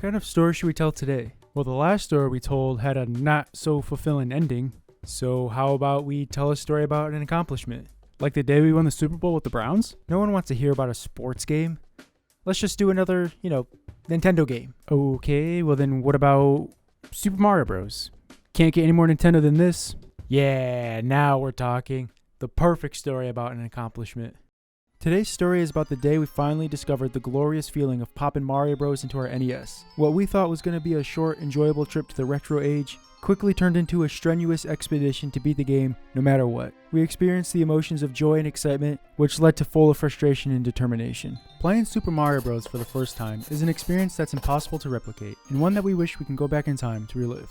kind of story should we tell today? Well, the last story we told had a not so fulfilling ending. So how about we tell a story about an accomplishment? Like the day we won the Super Bowl with the Browns? No one wants to hear about a sports game. Let's just do another, Nintendo game. Okay, well then what about Super Mario Bros? Can't get any more Nintendo than this. Yeah, now we're talking. The perfect story about an accomplishment. Today's story is about the day we finally discovered the glorious feeling of popping Mario Bros into our NES. What we thought was going to be a short, enjoyable trip to the retro age quickly turned into a strenuous expedition to beat the game no matter what. We experienced the emotions of joy and excitement, which led to full of frustration and determination. Playing Super Mario Bros. For the first time is an experience that's impossible to replicate, and one that we wish we can go back in time to relive.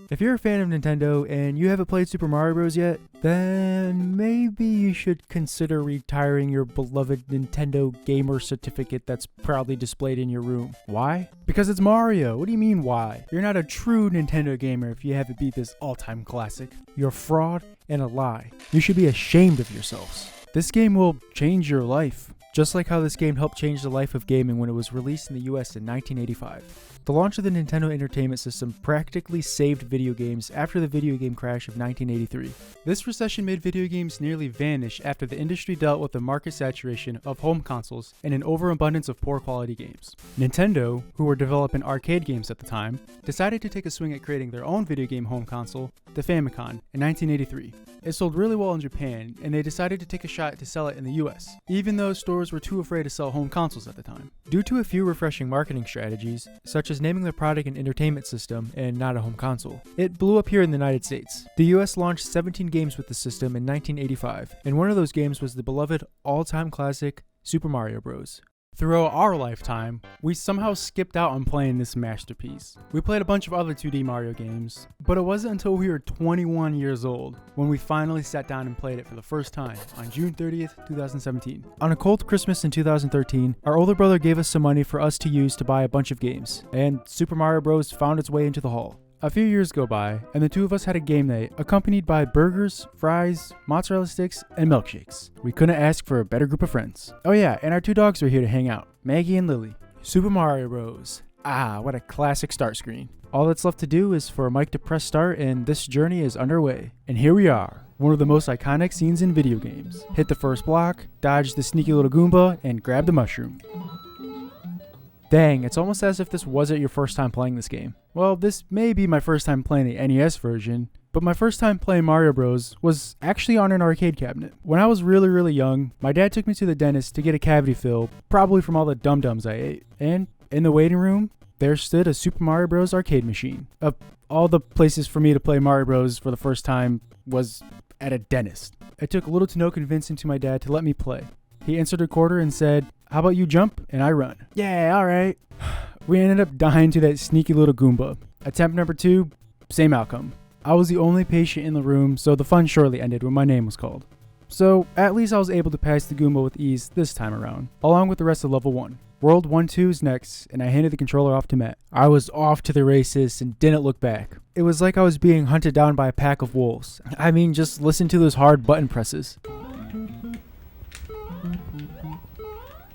If you're a fan of Nintendo and you haven't played Super Mario Bros. Yet, then maybe you should consider retiring your beloved Nintendo Gamer Certificate that's proudly displayed in your room. Why? Because it's Mario. What do you mean why? You're not a true Nintendo gamer if you haven't beat this all-time classic. You're a fraud and a lie. You should be ashamed of yourselves. This game will change your life, just like how this game helped change the life of gaming when it was released in the US in 1985. The launch of the Nintendo Entertainment System practically saved video games after the video game crash of 1983. This recession made video games nearly vanish after the industry dealt with the market saturation of home consoles and an overabundance of poor quality games. Nintendo, who were developing arcade games at the time, decided to take a swing at creating their own video game home console, the Famicom, in 1983. It sold really well in Japan, and they decided to take a shot to sell it in the US, even though stores were too afraid to sell home consoles at the time. Due to a few refreshing marketing strategies, such as naming the product an entertainment system and not a home console, it blew up here in the United States. The US launched 17 games with the system in 1985, and one of those games was the beloved all-time classic Super Mario Bros. Throughout our lifetime, we somehow skipped out on playing this masterpiece. We played a bunch of other 2D Mario games, but it wasn't until we were 21 years old when we finally sat down and played it for the first time on June 30th, 2017. On a cold Christmas in 2013, our older brother gave us some money for us to use to buy a bunch of games, and Super Mario Bros. Found its way into the haul. A few years go by, and the two of us had a game night accompanied by burgers, fries, mozzarella sticks, and milkshakes. We couldn't ask for a better group of friends. Oh yeah, and our two dogs were here to hang out, Maggie and Lily. Super Mario Bros. Ah, what a classic start screen. All that's left to do is for Mike to press start and this journey is underway. And here we are, one of the most iconic scenes in video games. Hit the first block, dodge the sneaky little Goomba, and grab the mushroom. Dang, it's almost as if this wasn't your first time playing this game. Well, this may be my first time playing the NES version, but my first time playing Mario Bros. Was actually on an arcade cabinet. When I was really young, my dad took me to the dentist to get a cavity filled, probably from all the dum-dums I ate. And in the waiting room, there stood a Super Mario Bros. Arcade machine. Of all the places for me to play Mario Bros. For the first time was at a dentist. It took little to no convincing to my dad to let me play. He answered a quarter and said, "How about you jump and I run?" Yeah, alright. We ended up dying to that sneaky little Goomba. Attempt number 2, same outcome. I was the only patient in the room, so the fun shortly ended when my name was called. So at least I was able to pass the Goomba with ease this time around, along with the rest of level 1. World 1-2 is next, and I handed the controller off to Matt. I was off to the races and didn't look back. It was like I was being hunted down by a pack of wolves. I mean, just listen to those hard button presses.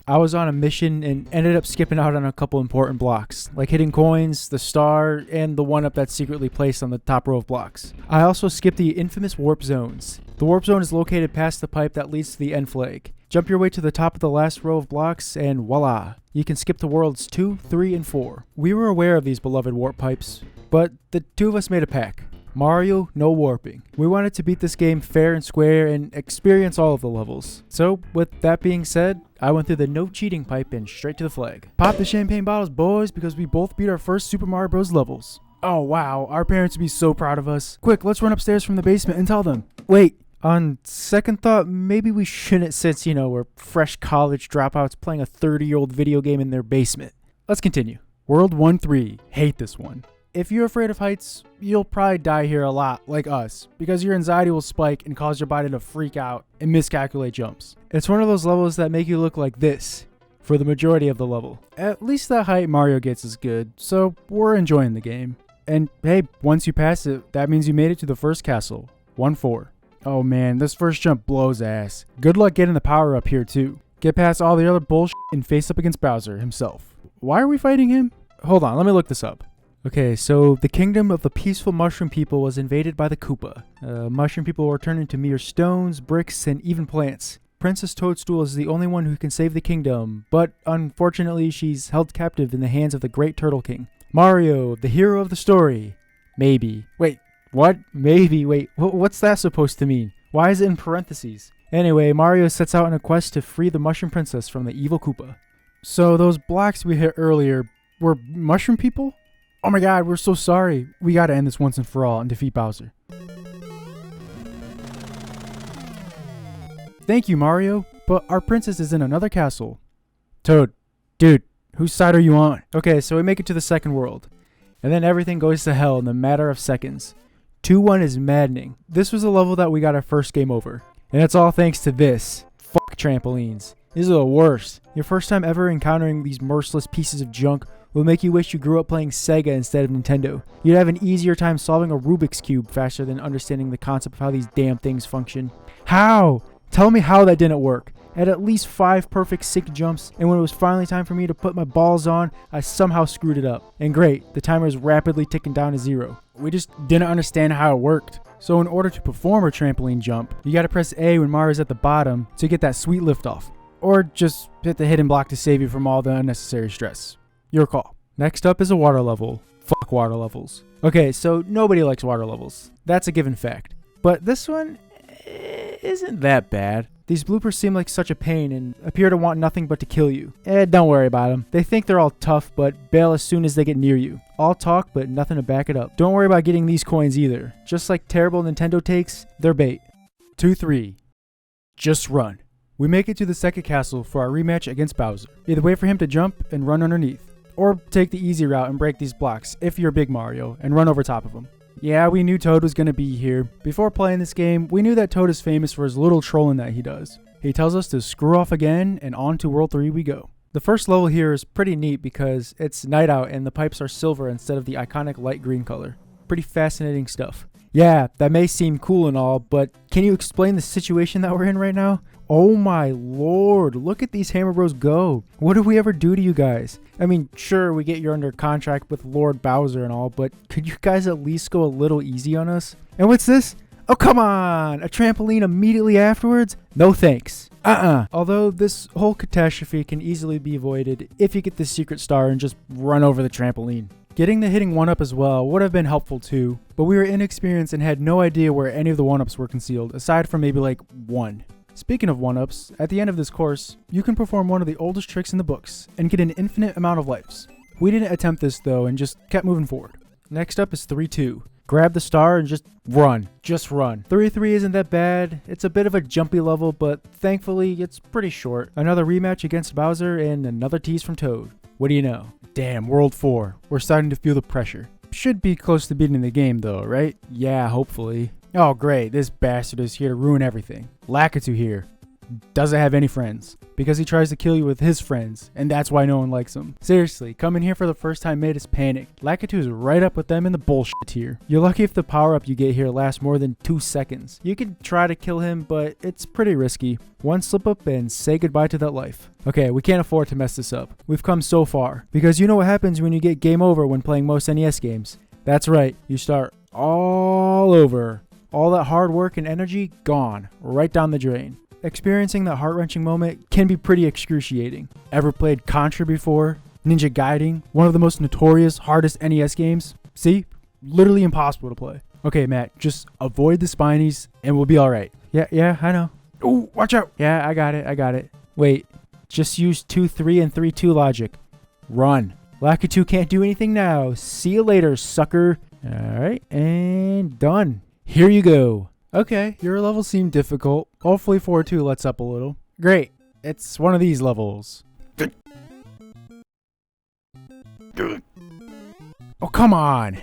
I was on a mission and ended up skipping out on a couple important blocks, like hitting coins, the star, and the 1-up that's secretly placed on the top row of blocks. I also skipped the infamous warp zones. The warp zone is located past the pipe that leads to the end flag. Jump your way to the top of the last row of blocks and voila, you can skip to worlds 2, 3, and 4. We were aware of these beloved warp pipes, but the two of us made a pact. Mario, no warping. We wanted to beat this game fair and square and experience all of the levels. So, with that being said, I went through the no cheating pipe and straight to the flag. Pop the champagne bottles, boys, because we both beat our first Super Mario Bros. Levels. Oh wow, our parents would be so proud of us. Quick, let's run upstairs from the basement and tell them. Wait, on second thought, maybe we shouldn't since, we're fresh college dropouts playing a 30-year-old video game in their basement. Let's continue. World 1-3. Hate this one. If you're afraid of heights, you'll probably die here a lot, like us, because your anxiety will spike and cause your body to freak out and miscalculate jumps. It's one of those levels that make you look like this for the majority of the level. At least the height Mario gets is good, so we're enjoying the game. And hey, once you pass it, that means you made it to the first castle, 1-4. Oh man, this first jump blows ass. Good luck getting the power up here too. get past all the other bullshit and face up against Bowser himself. Why are we fighting him? Hold on, let me look this up. Okay, so the kingdom of the peaceful mushroom people was invaded by the Koopa. Mushroom people were turned into mere stones, bricks, and even plants. Princess Toadstool is the only one who can save the kingdom, but unfortunately she's held captive in the hands of the Great Turtle King. Mario, the hero of the story. Maybe. Wait, what? Maybe, wait, what's that supposed to mean? Why is it in parentheses? Anyway, Mario sets out on a quest to free the Mushroom Princess from the evil Koopa. So those blocks we hit earlier were mushroom people? Oh my god, we're so sorry. We gotta end this once and for all and defeat Bowser. Thank you, Mario, but our princess is in another castle. Toad, dude, whose side are you on? Okay, so we make it to the second world, and then everything goes to hell in a matter of seconds. 2-1 is maddening. This was a level that we got our first game over, and it's all thanks to this. Fuck trampolines. These are the worst. Your first time ever encountering these merciless pieces of junk will make you wish you grew up playing Sega instead of Nintendo. You'd have an easier time solving a Rubik's Cube faster than understanding the concept of how these damn things function. How? Tell me how that didn't work. I had at least 5 perfect sync jumps, and when it was finally time for me to put my balls on, I somehow screwed it up. And great, the timer is rapidly ticking down to 0. We just didn't understand how it worked. So in order to perform a trampoline jump, you gotta press A when Mario's at the bottom to get that sweet liftoff. Or just hit the hidden block to save you from all the unnecessary stress. Your call. Next up is a water level. Fuck water levels. Okay, so nobody likes water levels. That's a given fact. But this one isn't that bad. These bloopers seem like such a pain and appear to want nothing but to kill you. Don't worry about them. They think they're all tough, but bail as soon as they get near you. All talk, but nothing to back it up. Don't worry about getting these coins either. Just like terrible Nintendo takes, they're bait. 2-3. Just run. We make it to the second castle for our rematch against Bowser. Either wait for him to jump and run underneath, or take the easy route and break these blocks if you're Big Mario and run over top of them. Yeah, we knew Toad was going to be here. Before playing this game, we knew that Toad is famous for his little trolling that he does. He tells us to screw off again, and on to World 3 we go. The first level here is pretty neat because it's night out and the pipes are silver instead of the iconic light green color. Pretty fascinating stuff. Yeah, that may seem cool and all, but can you explain the situation that we're in right now? Oh my lord, look at these Hammer Bros go. What did we ever do to you guys? I mean, sure, we get you're under contract with Lord Bowser and all, but could you guys at least go a little easy on us? And what's this? Oh, come on! A trampoline immediately afterwards? No thanks. Although this whole catastrophe can easily be avoided if you get the secret star and just run over the trampoline. Getting the hitting 1-up as well would have been helpful too, but we were inexperienced and had no idea where any of the 1-ups were concealed, aside from maybe like 1. Speaking of 1-ups, at the end of this course, you can perform one of the oldest tricks in the books and get an infinite amount of lives. We didn't attempt this though and just kept moving forward. Next up is 3-2. Grab the star and just run. Just run. 3-3 isn't that bad. It's a bit of a jumpy level, but thankfully it's pretty short. Another rematch against Bowser and another tease from Toad. What do you know? Damn, World 4. We're starting to feel the pressure. Should be close to beating the game though, right? Yeah, hopefully. Oh great, this bastard is here to ruin everything. Lakitu here doesn't have any friends because he tries to kill you with his friends, and that's why no one likes him. Seriously, coming here for the first time made us panic. Lakitu is right up with them in the bullshit tier. You're lucky if the power up you get here lasts more than 2 seconds. You could try to kill him, but it's pretty risky. One slip up and say goodbye to that life. Okay, we can't afford to mess this up. We've come so far, because you know what happens when you get game over when playing most NES games. That's right, you start all over. All that hard work and energy gone, right down the drain. Experiencing that heart-wrenching moment can be pretty excruciating. Ever played Contra before? Ninja Gaiden? One of the most notorious, hardest NES games? See? Literally impossible to play. Okay, Matt, just avoid the spinies and we'll be alright. Yeah, I know. Ooh, watch out! Yeah, I got it. Wait, just use 2-3 and 3-2 logic. Run. Lakitu can't do anything now. See you later, sucker. Alright, and done. Here you go. Okay, your levels seem difficult. Hopefully 4-2 lets up a little. Great. It's one of these levels. Oh, come on.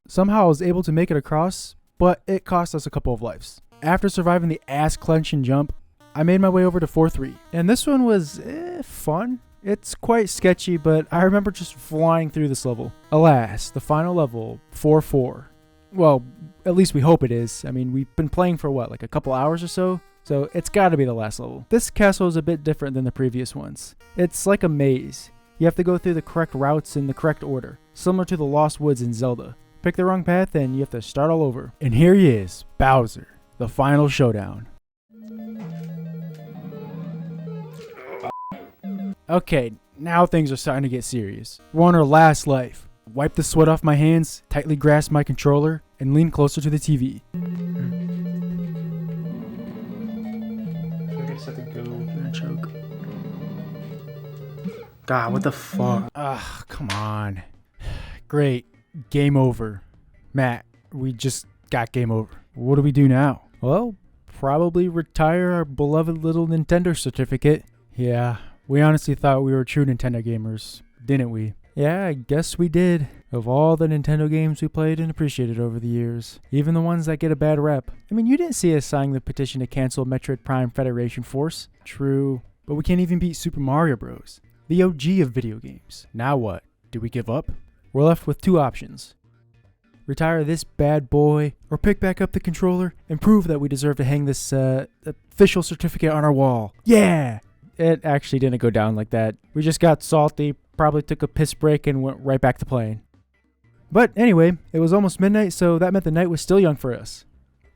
Somehow I was able to make it across, but it cost us a couple of lives. After surviving the ass-clenching jump, I made my way over to 4-3. And this one was fun. It's quite sketchy, but I remember just flying through this level. Alas, the final level, 4-4. Well, at least we hope it is. I mean, we've been playing for what, like a couple hours or so? So it's gotta be the last level. This castle is a bit different than the previous ones. It's like a maze. You have to go through the correct routes in the correct order, similar to the Lost Woods in Zelda. Pick the wrong path and you have to start all over. And here he is, Bowser, the final showdown. Okay, now things are starting to get serious. We're on our last life. Wipe the sweat off my hands, tightly grasp my controller, and lean closer to the TV. I guess I have to go and choke. God, what the fuck? Ugh, come on. Great. Game over. Matt, we just got game over. What do we do now? Well, probably retire our beloved little Nintendo certificate. Yeah, we honestly thought we were true Nintendo gamers, didn't we? Yeah, I guess we did. Of all the Nintendo games we played and appreciated over the years, even the ones that get a bad rep. I mean, you didn't see us signing the petition to cancel Metroid Prime Federation Force. True, but we can't even beat Super Mario Bros., the OG of video games. Now what? Do we give up? We're left with two options. Retire this bad boy, or pick back up the controller and prove that we deserve to hang this official certificate on our wall. Yeah! It actually didn't go down like that. We just got salty, probably took a piss break, and went right back to playing. But anyway, it was almost midnight, so that meant the night was still young for us.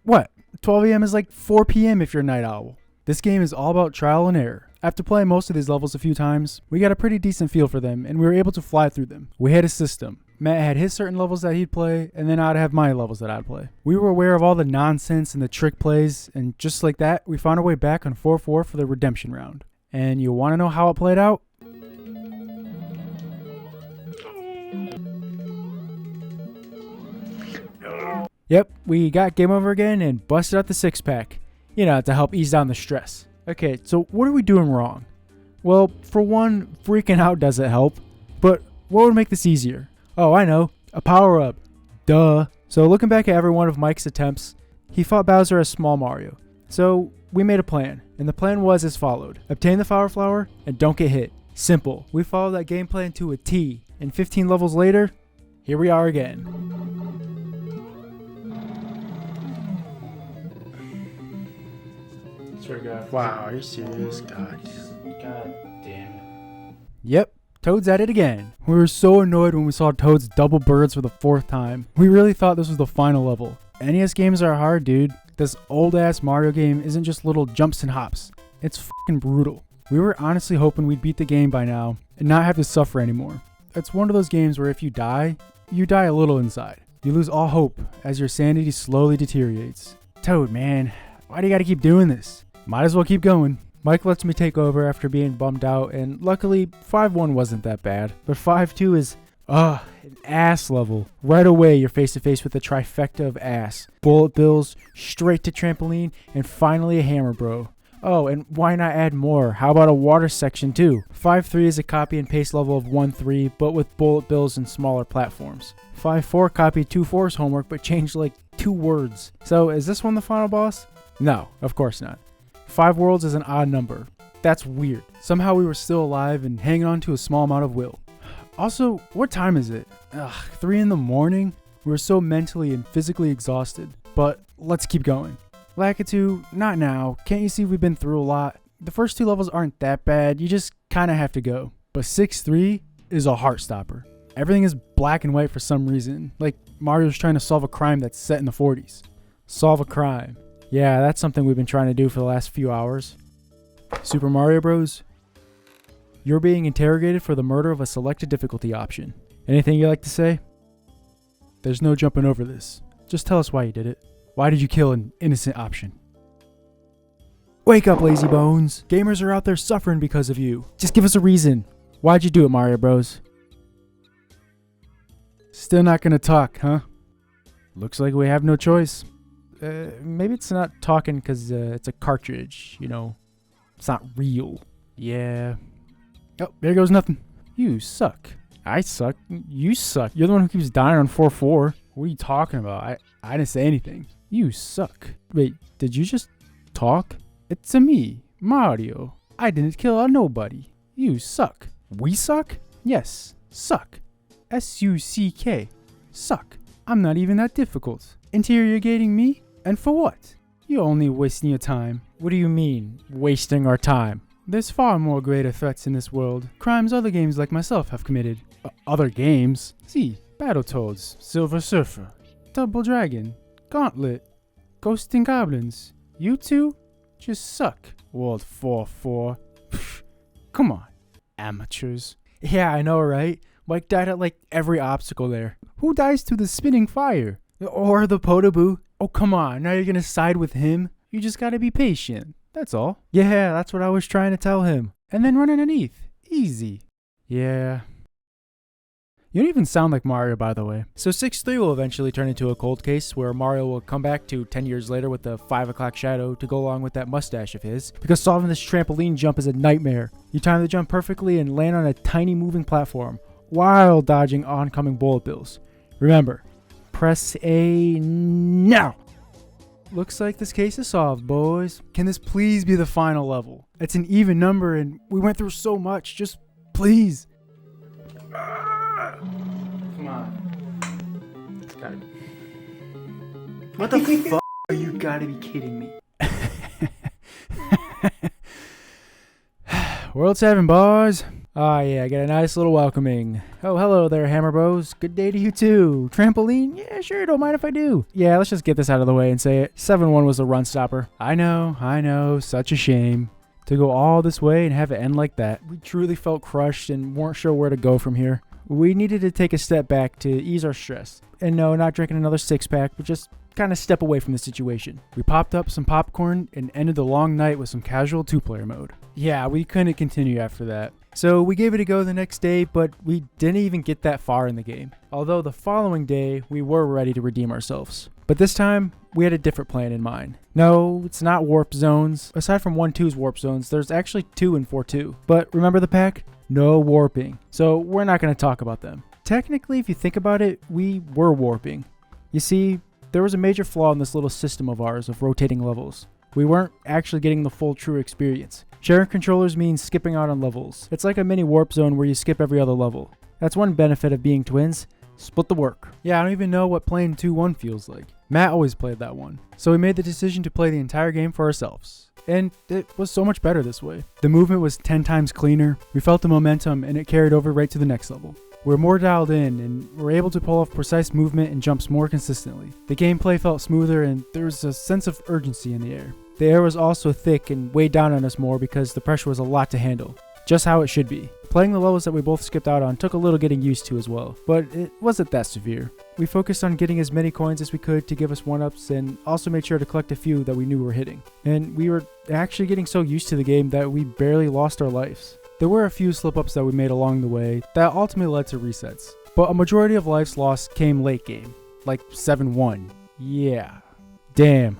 What? 12 a.m. is like 4 p.m. if you're a night owl. This game is all about trial and error. After playing most of these levels a few times, we got a pretty decent feel for them, and we were able to fly through them. We had a system. Matt had his certain levels that he'd play, and then I'd have my levels that I'd play. We were aware of all the nonsense and the trick plays, and just like that, we found our way back on 4-4 for the redemption round. And you want to know how it played out? Yep, we got game over again and busted out the six-pack. You know, to help ease down the stress. Okay, so what are we doing wrong? Well, for one, freaking out doesn't help. But what would make this easier? Oh, I know. A power-up. Duh. So looking back at every one of Mike's attempts, he fought Bowser as Small Mario. So we made a plan, and the plan was as followed. Obtain the Power Flower, and don't get hit. Simple. We followed that game plan to a T, and 15 levels later, here we are again. Wow, are you serious? God damn it. Yep, Toad's at it again. We were so annoyed when we saw Toad's double birds for the 4th time. We really thought this was the final level. NES games are hard, dude. This old-ass Mario game isn't just little jumps and hops. It's fucking brutal. We were honestly hoping we'd beat the game by now and not have to suffer anymore. It's one of those games where if you die a little inside. You lose all hope as your sanity slowly deteriorates. Toad, man, why do you gotta keep doing this? Might as well keep going. Mike lets me take over after being bummed out, and luckily 5-1 wasn't that bad. But 5-2 is, an ass level. Right away you're face to face with a trifecta of ass. Bullet bills, straight to trampoline, and finally a hammer bro. Oh, and why not add more? How about a water section too? 5-3 is a copy and paste level of 1-3, but with bullet bills and smaller platforms. 5-4 copied 2-4's homework, but changed like 2 words. So is this one the final boss? No, of course not. 5 worlds is an odd number. That's weird. Somehow we were still alive and hanging on to a small amount of will. Also, what time is it? 3 in the morning? We were so mentally and physically exhausted. But let's keep going. Lakitu, not now. Can't you see we've been through a lot? The first 2 levels aren't that bad. You just kind of have to go. But 6-3 is a heart stopper. Everything is black and white for some reason. Like Mario's trying to solve a crime that's set in the 40s. Solve a crime. Yeah, that's something we've been trying to do for the last few hours. Super Mario Bros. You're being interrogated for the murder of a selected difficulty option. Anything you'd like to say? There's no jumping over this. Just tell us why you did it. Why did you kill an innocent option? Wake up, lazy bones. Gamers are out there suffering because of you. Just give us a reason. Why'd you do it, Mario Bros? Still not gonna talk, huh? Looks like we have no choice. Maybe it's not talking because it's a cartridge, you know. It's not real. Yeah. Oh, there goes nothing. You suck. I suck. You suck. You're the one who keeps dying on 4-4. What are you talking about? I didn't say anything. You suck. Wait, did you just talk? It's a me, Mario. I didn't kill a nobody. You suck. We suck? Yes, suck. S-U-C-K. Suck. I'm not even that difficult. Interrogating me? And for what? You're only wasting your time. What do you mean, wasting our time? There's far more greater threats in this world. Crimes other games like myself have committed. Other games? See, Battletoads, Silver Surfer, Double Dragon, Gauntlet, Ghosts and Goblins. You two just suck. World 4-4. Come on, amateurs. Yeah, I know, right? Mike died at like every obstacle there. Who dies to the spinning fire? Or the Podoboo? Oh, come on, now you're gonna side with him? You just gotta be patient. That's all. Yeah, that's what I was trying to tell him. And then run underneath. Easy. Yeah. You don't even sound like Mario, by the way. So 6-3 will eventually turn into a cold case where Mario will come back to 10 years later with the 5 o'clock shadow to go along with that mustache of his, because solving this trampoline jump is a nightmare. You time the jump perfectly and land on a tiny moving platform while dodging oncoming bullet bills. Remember, press A now. Looks like this case is solved, boys. Can this please be the final level? It's an even number and we went through so much. Just please. Come on. It's gotta be. What the fuck are you gotta be kidding me? World 7, boys. Ah, yeah, I got a nice little welcoming. Oh, hello there, Hammer Bros. Good day to you too. Trampoline? Yeah, sure, don't mind if I do. Yeah, let's just get this out of the way and say it. 7-1 was the run stopper. I know, such a shame. To go all this way and have it end like that. We truly felt crushed and weren't sure where to go from here. We needed to take a step back to ease our stress. And no, not drinking another 6-pack, but just kind of step away from the situation. We popped up some popcorn and ended the long night with some casual 2-player mode. Yeah, we couldn't continue after that. So we gave it a go the next day, but we didn't even get that far in the game. Although the following day, we were ready to redeem ourselves. But this time, we had a different plan in mind. No, it's not warp zones. Aside from 1-2's warp zones, there's actually 2 in 4-2. But remember the pack? No warping. So we're not going to talk about them. Technically, if you think about it, we were warping. You see, there was a major flaw in this little system of ours of rotating levels. We weren't actually getting the full true experience. Sharing controllers means skipping out on levels. It's like a mini warp zone where you skip every other level. That's one benefit of being twins. Split the work. Yeah, I don't even know what playing 2-1 feels like. Matt always played that one. So we made the decision to play the entire game for ourselves. And it was so much better this way. The movement was 10 times cleaner. We felt the momentum and it carried over right to the next level. We're more dialed in and we're able to pull off precise movement and jumps more consistently. The gameplay felt smoother and there was a sense of urgency in the air. The air was also thick and weighed down on us more because the pressure was a lot to handle. Just how it should be. Playing the levels that we both skipped out on took a little getting used to as well, but it wasn't that severe. We focused on getting as many coins as we could to give us 1-ups and also made sure to collect a few that we knew were hitting. And we were actually getting so used to the game that we barely lost our lives. There were a few slip-ups that we made along the way that ultimately led to resets, but a majority of lives lost came late game, like 7-1. Yeah. Damn.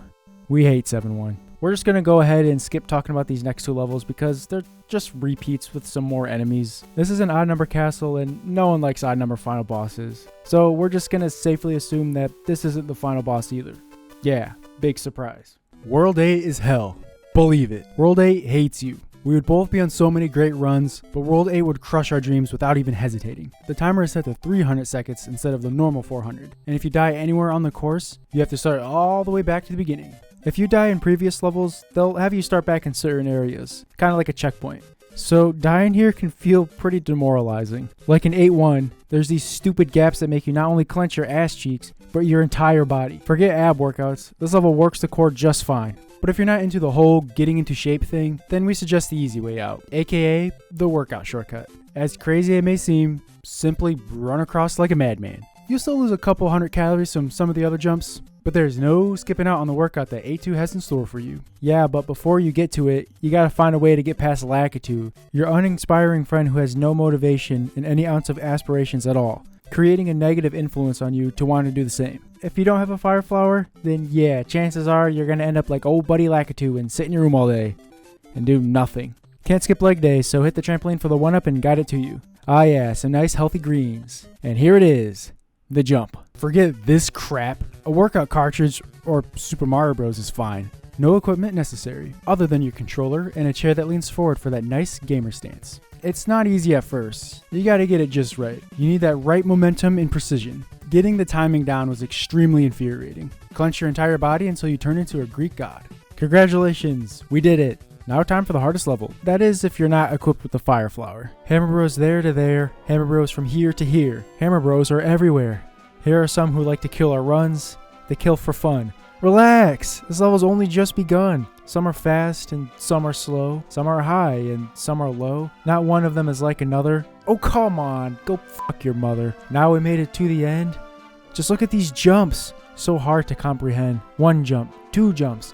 We hate 7-1. We're just going to go ahead and skip talking about these next 2 levels because they're just repeats with some more enemies. This is an odd number castle and no one likes odd number final bosses. So we're just going to safely assume that this isn't the final boss either. Yeah, big surprise. World 8 is hell. Believe it. World 8 hates you. We would both be on so many great runs, but World 8 would crush our dreams without even hesitating. The timer is set to 300 seconds instead of the normal 400. And if you die anywhere on the course, you have to start all the way back to the beginning. If you die in previous levels, they'll have you start back in certain areas, kind of like a checkpoint. So dying here can feel pretty demoralizing. Like in 8-1, there's these stupid gaps that make you not only clench your ass cheeks, but your entire body. Forget ab workouts, this level works the core just fine. But if you're not into the whole getting into shape thing, then we suggest the easy way out, aka the workout shortcut. As crazy as it may seem, simply run across like a madman. You'll still lose a couple 100 calories from some of the other jumps, but there's no skipping out on the workout that A2 has in store for you. Yeah, but before you get to it, you gotta find a way to get past Lakitu, your uninspiring friend who has no motivation and any ounce of aspirations at all, creating a negative influence on you to want to do the same. If you don't have a fire flower, then yeah, chances are you're gonna end up like old buddy Lakitu and sit in your room all day and do nothing. Can't skip leg day, so hit the trampoline for the 1-up and guide it to you. Ah yeah, some nice healthy greens. And here it is. The jump. Forget this crap. A workout cartridge or Super Mario Bros is fine. No equipment necessary, other than your controller and a chair that leans forward for that nice gamer stance. It's not easy at first. You gotta get it just right. You need that right momentum and precision. Getting the timing down was extremely infuriating. Clench your entire body until you turn into a Greek god. Congratulations, we did it. Now time for the hardest level. That is if you're not equipped with the fire flower. Hammer Bros there to there, Hammer Bros from here to here. Hammer Bros are everywhere. Here are some who like to kill our runs. They kill for fun. Relax, this level's only just begun. Some are fast and some are slow. Some are high and some are low. Not one of them is like another. Oh come on, go fuck your mother. Now we made it to the end. Just look at these jumps. So hard to comprehend. 1 jump, 2 jumps.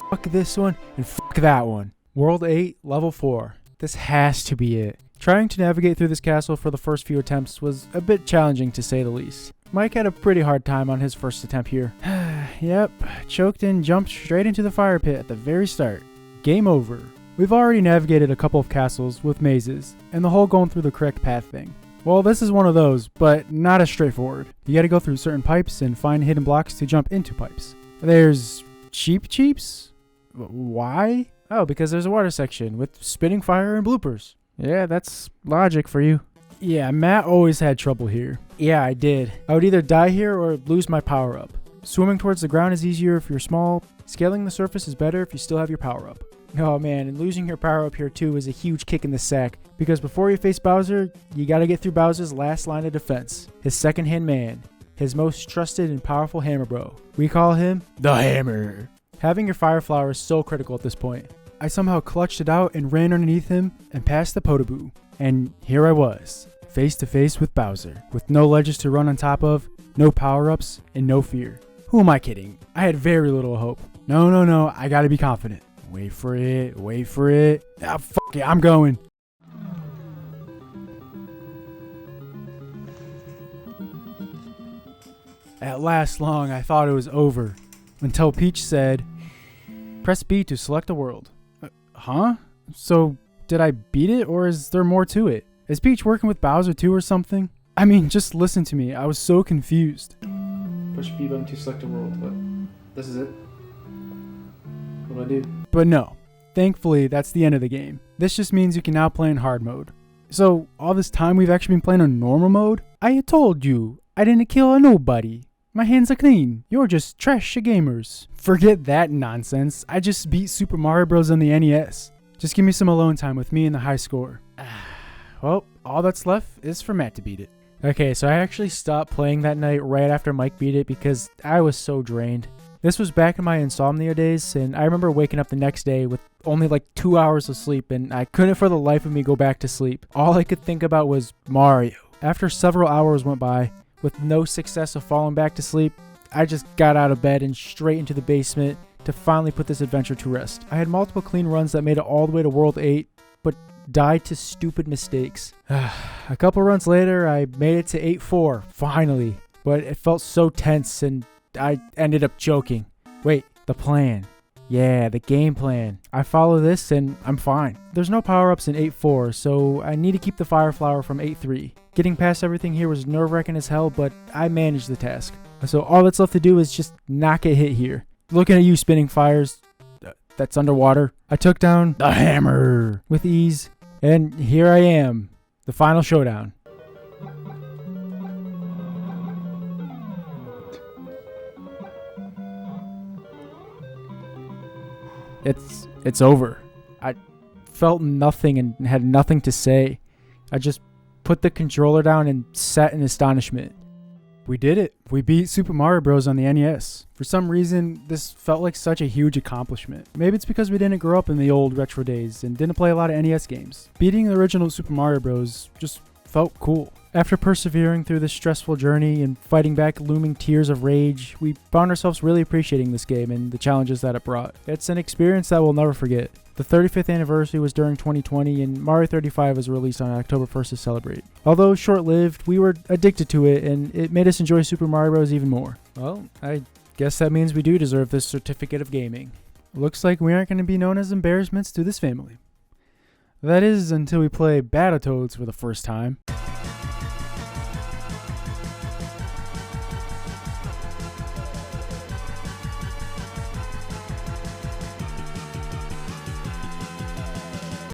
Fuck this one and fuck that one. World 8, Level 4. This has to be it. Trying to navigate through this castle for the first few attempts was a bit challenging to say the least. Mike had a pretty hard time on his first attempt here. Yep, choked and jumped straight into the fire pit at the very start. Game over. We've already navigated a couple of castles with mazes, and the whole going through the correct path thing. Well, this is one of those, but not as straightforward. You gotta go through certain pipes and find hidden blocks to jump into pipes. There's cheeps? Why? Oh, because there's a water section with spinning fire and bloopers. Yeah, that's logic for you. Yeah, Matt always had trouble here. Yeah, I did. I would either die here or lose my power up. Swimming towards the ground is easier if you're small. Scaling the surface is better if you still have your power up. Oh man, and losing your power up here too is a huge kick in the sack, because before you face Bowser, you gotta get through Bowser's last line of defense. His second-hand man. His most trusted and powerful hammer bro. We call him the Hammer. Having your fire flower is so critical at this point. I somehow clutched it out and ran underneath him and past the Potaboo. And here I was, face to face with Bowser, with no ledges to run on top of, no power-ups, and no fear. Who am I kidding? I had very little hope. No, I gotta be confident. Wait for it. Ah, fuck it, I'm going. At last long, I thought it was over, until Peach said, "Press B to select a world." Huh? So, did I beat it, or is there more to it? Is Peach working with Bowser too or something? I mean, just listen to me, I was so confused. Push B button to select a world, but this is it. What do I do? But no, thankfully that's the end of the game. This just means you can now play in hard mode. So, all this time we've actually been playing on normal mode? I told you, I didn't kill nobody. My hands are clean. You're just trash gamers. Forget that nonsense. I just beat Super Mario Bros. On the NES. Just give me some alone time with me and the high score. Well, all that's left is for Matt to beat it. Okay, so I actually stopped playing that night right after Mike beat it because I was so drained. This was back in my insomnia days, and I remember waking up the next day with only like 2 hours of sleep, and I couldn't for the life of me go back to sleep. All I could think about was Mario. After several hours went by, with no success of falling back to sleep, I just got out of bed and straight into the basement to finally put this adventure to rest. I had multiple clean runs that made it all the way to World 8, but died to stupid mistakes. A couple runs later, I made it to 8-4, finally, but it felt so tense and I ended up choking. Wait, the plan. Yeah, the game plan. I follow this and I'm fine. There's no power-ups in 8-4, so I need to keep the fire flower from 8-3. Getting past everything here was nerve-wracking as hell, but I managed the task. So all that's left to do is just not get hit here. Looking at you spinning fires, that's underwater. I took down the Hammer with ease, and here I am, the final showdown. It's over. I felt nothing and had nothing to say. I just put the controller down and sat in astonishment. We did it. We beat Super Mario Bros. On the NES. For some reason, this felt like such a huge accomplishment. Maybe it's because we didn't grow up in the old retro days and didn't play a lot of NES games. Beating the original Super Mario Bros. Just felt cool. After persevering through this stressful journey and fighting back looming tears of rage, we found ourselves really appreciating this game and the challenges that it brought. It's an experience that we'll never forget. The 35th anniversary was during 2020, and Mario 35 was released on October 1st to celebrate. Although short-lived, we were addicted to it, and it made us enjoy Super Mario Bros. Even more. Well, I guess that means we do deserve this certificate of gaming. Looks like we aren't going to be known as embarrassments to this family. That is, until we play Battletoads for the first time.